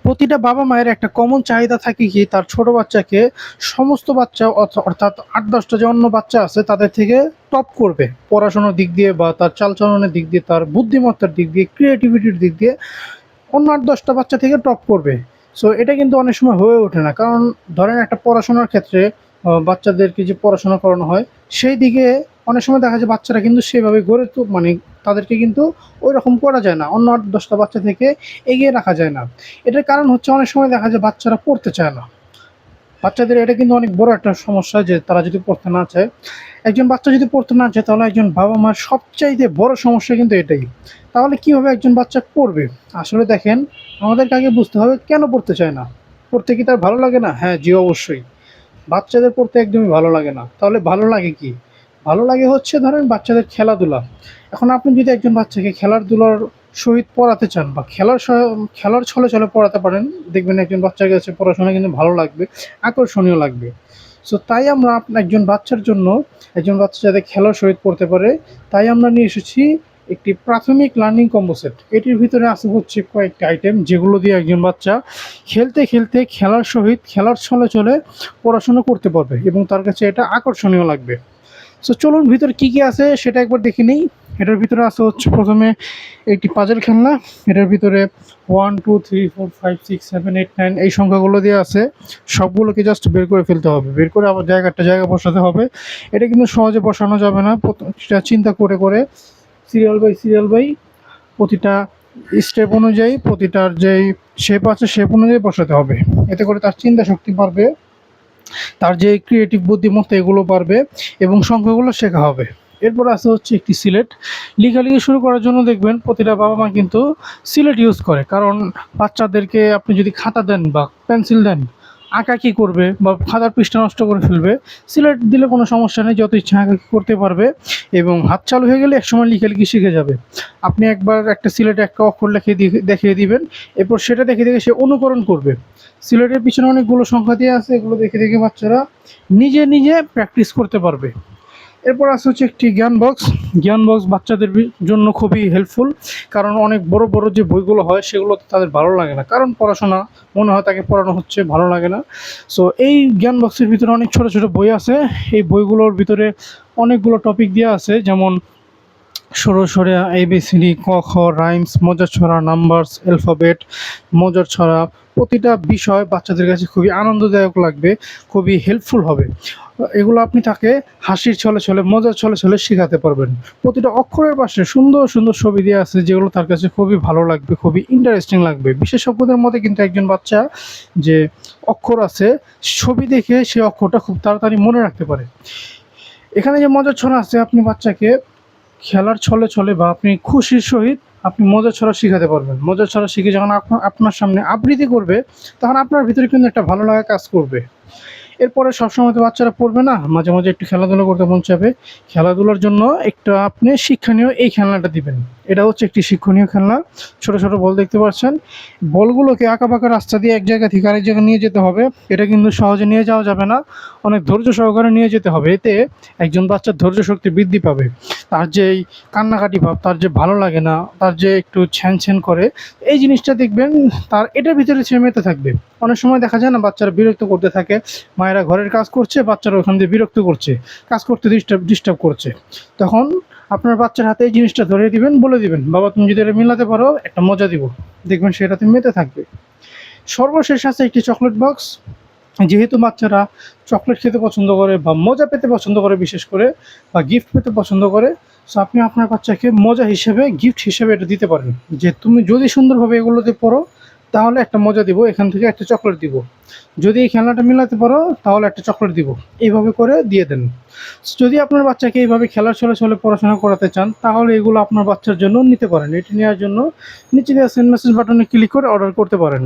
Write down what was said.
প্রতিটা বাবা-মায়ের একটা কমন চাহিদা থাকে কি তার ছোট বাচ্চাকে সমস্ত বাচ্চা অর্থাৎ ৮-১০ টা যে অন্য বাচ্চা আছে তাদের থেকে টপ করবে। পড়াশোনার দিক দিয়ে বা তার চালচলনের দিক দিয়ে, তার বুদ্ধিমত্তার দিক দিয়ে, ক্রিয়েটিভিটির দিক দিয়ে অন্য ৮-১০ টা বাচ্চা থেকে টপ করবে। সো এটা কিন্তু অনেক সময় হয়ে ওঠে না। কারণ ধরেন একটা পড়াশোনার ক্ষেত্রে বাচ্চাদেরকে যে পড়াশোনা করানো হয়, সেই দিকে অনেক সময় দেখা যায় বাচ্চারা কিন্তু সেভাবে মানে তাদেরকে কিন্তু ঐরকম করা যায় না। অন্য ৮-১০ টা বাচ্চা থেকে এগিয়ে রাখা যায় না। এটার কারণ হচ্ছে অনেক সময় দেখা যায় বাচ্চারা পড়তে চায় না। বাচ্চাদের এটা কিন্তু অনেক বড় একটা সমস্যা যে তারা যদি পড়তে না চায়। একজন বাচ্চা যদি পড়তে না চায় তাহলে একজন বাবা-মার সবচাইতে বড় সমস্যা কিন্তু এটাই। তাহলে কিভাবে একজন বাচ্চা পড়বে? আসলে দেখেন আমাদেরকে আগে বুঝতে হবে কেন পড়তে চায় না? পড়তে কি তার ভালো লাগে না? হ্যাঁ, জি অবশ্যই। বাচ্চাদের পড়তে একদমই ভালো লাগে না। তাহলে ভালো লাগে কি? ভালো লাগে হচ্ছে ধরেন বাচ্চাদের খেলাধুলা। এখন আপনি যদি একজন বাচ্চাকে খেলাধুলার সহিত পড়াতে চান বা খেলার ছলে, ছলে পড়াতে পারেন, দেখবেন একজন বাচ্চার কাছে পড়াশোনা কিন্তু ভালো লাগবে, আকর্ষণীয় লাগবে। সো তাই আমরা একজন বাচ্চার জন্য, একজন বাচ্চা যাতে খেলার সহিত পড়তে পারে, তাই আমরা নিয়ে এসেছি একটি প্রাথমিক লার্নিং কম্বো সেট। এটির ভিতরে আছে হচ্ছে কয়েকটি আইটেম যেগুলো দিয়ে একজন বাচ্চা খেলতে, খেলতে খেলার সহিত খেলার ছলে, ছলে পড়াশোনা করতে পারবে এবং তার কাছে এটা আকর্ষণীয় লাগবে। সো চলুন ভিতরে কী, কী আছে সেটা একবার দেখে নিই। এটার ভিতরে আছে হচ্ছে প্রথমে একটি পাজল খেলনা। এটার ভিতরে 1, 2, 3, 4, 5, 6, 7, 8, 9 এই সংখ্যাগুলো দেওয়া আছে। সবগুলোকে জাস্ট বের করে ফেলতে হবে। বের করে আবার জায়গা বসাতে হবে। এটা কিন্তু সহজে বসানো যাবে না। প্রতিটা চিন্তা করে, করে সিরিয়াল বাই প্রতিটা স্টেপ অনুযায়ী, প্রতিটার যেই শেপ আছে শেপ অনুযায়ী বসাতে হবে। এতে করে তার চিন্তা শক্তি বাড়বে, তার যে ক্রিয়েটিভ বুদ্ধিমত্তা এগুলো বাড়বে এবং সংখ্যাগুলো শেখা হবে। এরপর আছে হচ্ছে একটি সিলেট। লেখালেখি শুরু করার জন্য দেখবেন প্রতিটা বাবা-মা কিন্তু সিলেট ইউজ করে। কারণ বাচ্চাদেরকে আপনি যদি খাতা দেন বা পেন্সিল দেন, আঁকাআঁকি করবে বা খাতার পৃষ্ঠা নষ্ট করে ফেলবে। সিলেট দিলে কোনো সমস্যা নেই, যত ইচ্ছা আঁকাআঁকি করতে পারবে এবং হাত চালু হয়ে গেলে একসময় লেখালেখি শিখে যাবে। আপনি একবার একটা সিলেটে একটা অক্ষর দেখিয়ে দিবেন, এরপর সেটা দেখে, দেখে সে অনুকরণ করবে। সিলেটের পিছনে অনেকগুলো সংখ্যা দেওয়া আছে, এগুলো দেখে, দেখে বাচ্চারা নিজে, নিজে প্র্যাকটিস করতে পারবে। এরপর আছে হচ্ছে একটি জ্ঞান বক্স। জ্ঞান বক্স বাচ্চাদের জন্য খুবই হেল্পফুল। কারণ অনেক বড়, বড় যে বইগুলো হয় সেগুলোতে তাদের ভালো লাগে না। কারণ পড়াশোনা মনে হয় তাকে পড়ানো হচ্ছে, ভালো লাগে না। সো এই জ্ঞান বক্সের ভিতরে অনেক ছোট, ছোট বই আছে। এই বইগুলোর ভিতরে অনেকগুলো টপিক দেওয়া আছে, যেমন সরে ABCD, ক, খ, রাইমস, মজার ছড়া, নাম্বারস, অ্যালফাবেট, মজার ছড়া। প্রতিটা বিষয় বাচ্চাদের কাছে খুবই আনন্দদায়ক লাগবে, খুবই হেল্পফুল হবে। এগুলো আপনি তাকে হাসির ছলে, ছলে মজার ছলে, ছলে শেখাতে পারবেন। প্রতিটা অক্ষরের পাশে সুন্দর, সুন্দর ছবি দেওয়া আছে যেগুলো তার কাছে খুবই ভালো লাগবে, খুবই ইন্টারেস্টিং লাগবে। বিশেষজ্ঞদের মতে কিন্তু একজন বাচ্চা যে অক্ষর আছে, ছবি দেখে সে অক্ষরটা খুব তাড়াতাড়ি মনে রাখতে পারে। এখানে যে মজার ছড়া আছে, আপনি বাচ্চাকে খেলার ছলে, ছলে বা আপনি খুশির সহিত আপনি মজার ছড়া শিখাতে পারবেন। মজার ছড়া শিখে যখন আপনার সামনে আবৃত্তি করবে, তখন আপনার ভিতরে কিন্তু একটা ভালো লাগা কাজ করবে। এরপরে সবসময় তো বাচ্চারা পড়বে না, মাঝে, মাঝে একটু খেলাধুলা করতে মন চাবে। খেলাধুলার জন্য একটু আপনি শিক্ষণীয় এই খেলনাটা দিবেন। এটা হচ্ছে একটি শিক্ষণীয় খেলনা। ছোট, ছোট বল দেখতে পাচ্ছেন। বলগুলোকে আঁকাবাঁকা রাস্তা দিয়ে এক জায়গা থেকে আরেক জায়গায় নিয়ে যেতে হবে। এটা কিন্তু সহজে নিয়ে যাওয়া যাবে না। অনেক ধৈর্য সহকারে নিয়ে যেতে হবে। এতে একজন বাচ্চার ধৈর্য শক্তি বৃদ্ধি পাবে। তার যেই কান্নাকাটি ভাব, তার যে ভালো লাগে না, তার যে একটু ছ্যান করে, এই জিনিসটা দেখবেন তার এটার ভিতরে সে মেতে থাকবে। অনেক সময় দেখা যায় না বাচ্চারা বিরক্ত করতে থাকে। মায়েরা ঘরের কাজ করছে, বাচ্চারা ওখান দিয়ে বিরক্ত করছে, কাজ করতে ডিস্টার্ব করছে। তখন আপনার বাচ্চার হাতে এই জিনিসটা ধরিয়ে দিবেন, বলে দিবেন, বাবা তুমি যদি এটা মিলাতে পারো একটা মজা দিব। দেখবেন সেটাতে মেতে থাকবে। সর্বশেষ আছে একটি চকলেট বক্স। যেহেতু বাচ্চারা চকলেট খেতে পছন্দ করে বা মজা পেতে পছন্দ করে, বিশেষ করে বা গিফট পেতে পছন্দ করে, সো আপনি আপনার বাচ্চাকে মজা হিসেবে, গিফট হিসেবে এটা দিতে পারেন যে তুমি যদি সুন্দরভাবে এগুলোতে পড়ো তাহলে একটা মজা দিব, এখান থেকে একটা চকলেট দিব। যদি এই খেলনাটা মিলাতে পারো তাহলে একটা চকলেট দিব। এইভাবে করে দিয়ে দেন। যদি আপনার বাচ্চাকে এইভাবে খেলার ছলে, ছলে পড়াশোনা করাতে চান তাহলে এগুলো আপনার বাচ্চার জন্য নিতে পারেন। এটি নেওয়ার জন্য নিচে দেওয়া সেন্ড মেসেজ বাটনে ক্লিক করে অর্ডার করতে পারেন।